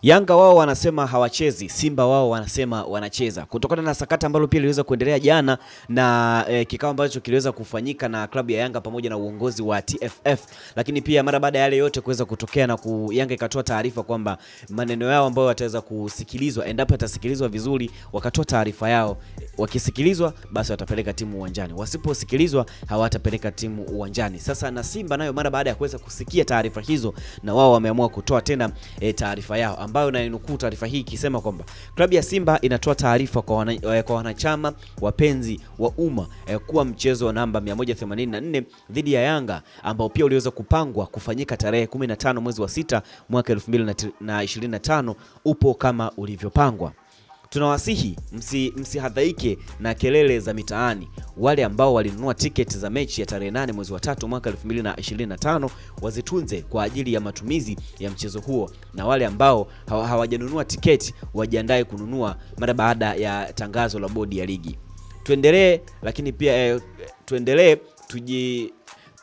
Yanga wao wanasema hawachezi, Simba wao wanasema wanacheza. Kutokana na sakata ambalo pia liliweza kuendelea jana na kikao ambacho kiliweza kufanyika na klabu ya Yanga pamoja na uongozi wa TFF, lakini pia mara baada ya yale yote kuweza kutokea na Yanga ikatoa taarifa kwamba maneno yao ambayo wataweza kusikilizwa, endapo yatasikilizwa vizuri, wakatoa taarifa yao. Wakisikilizwa basi watapeleka timu uwanjani, wasiposikilizwa hawatapeleka timu uwanjani. Sasa na Simba nayo mara baada ya kuweza kusikia taarifa hizo, na wao wameamua kutoa tena taarifa yao, ambayo nainukuu taarifa hii ikisema kwamba klabu ya Simba inatoa taarifa kwa wanachama wapenzi wa umma kuwa mchezo namba 184 dhidi ya Yanga ambao pia uliweza kupangwa kufanyika tarehe 15 mwezi wa 6 mwaka 2025 upo kama ulivyopangwa. Tunawasihi msihadhaike na kelele za mitaani. Wale ambao walinunua tiketi za mechi ya tarehe 8 mwezi wa 3 mwaka 2025 wazitunze kwa ajili ya matumizi ya mchezo huo, na wale ambao hawajanunua tiketi wajiandae kununua mara baada ya tangazo la bodi ya ligi. Tuendelee, lakini pia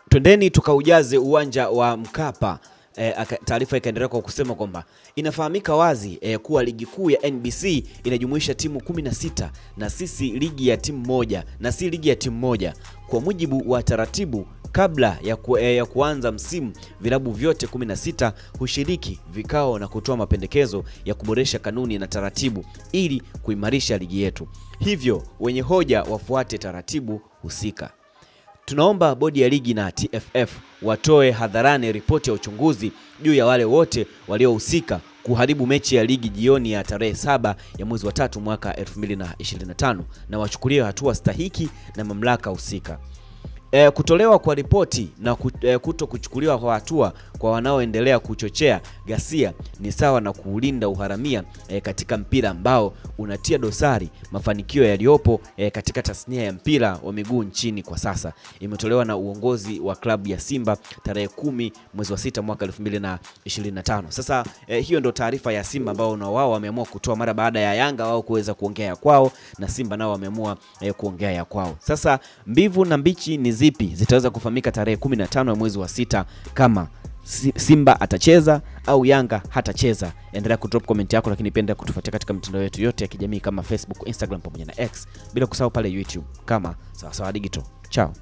twendeni tukaujaze uwanja wa Mkapa. Taarifa ikaendelea kwa kusema kwamba inafahamika wazi kuwa ligi kuu ya NBC inajumuisha timu 16 na sisi ligi ya timu moja na si ligi ya timu moja. Kwa mujibu wa taratibu, kabla ya kuanza msimu, vilabu vyote 16 hushiriki vikao na kutoa mapendekezo ya kuboresha kanuni na taratibu ili kuimarisha ligi yetu. Hivyo wenye hoja wafuate taratibu husika. Tunaomba bodi ya ligi na TFF watoe hadharani ripoti ya uchunguzi juu ya wale wote waliohusika kuharibu mechi ya ligi jioni ya tarehe 7 ya mwezi wa 3 mwaka 2025 na wachukulie hatua stahiki na mamlaka husika. Kutolewa kwa ripoti na kuto kuchukuliwa kwa hatua kwa wanaoendelea kuchochea ghasia ni sawa na kuulinda uharamia katika mpira ambao unatia dosari mafanikio yaliyopo katika tasnia ya mpira wa miguu nchini kwa sasa. Imetolewa na uongozi wa klabu ya Simba tarehe 10 mwezi wa 6 mwaka 2025. Sasa hiyo ndio taarifa ya Simba ambao na wao wameamua kutoa mara baada ya Yanga wao kuweza kuongea ya kwao, na Simba nao wameamua kuongea ya kwao. Sasa mbivu na mbichi ni zipi zitaweza kufahamika tarehe 15 ya mwezi wa 6 kama Simba atacheza au Yanga hatacheza. Endelea kudrop comment yako, lakini penda kutufuatia katika mitandao yetu yote ya kijamii kama Facebook, Instagram pamoja na X, bila kusahau pale YouTube kama Sawasawa Digital. Ciao.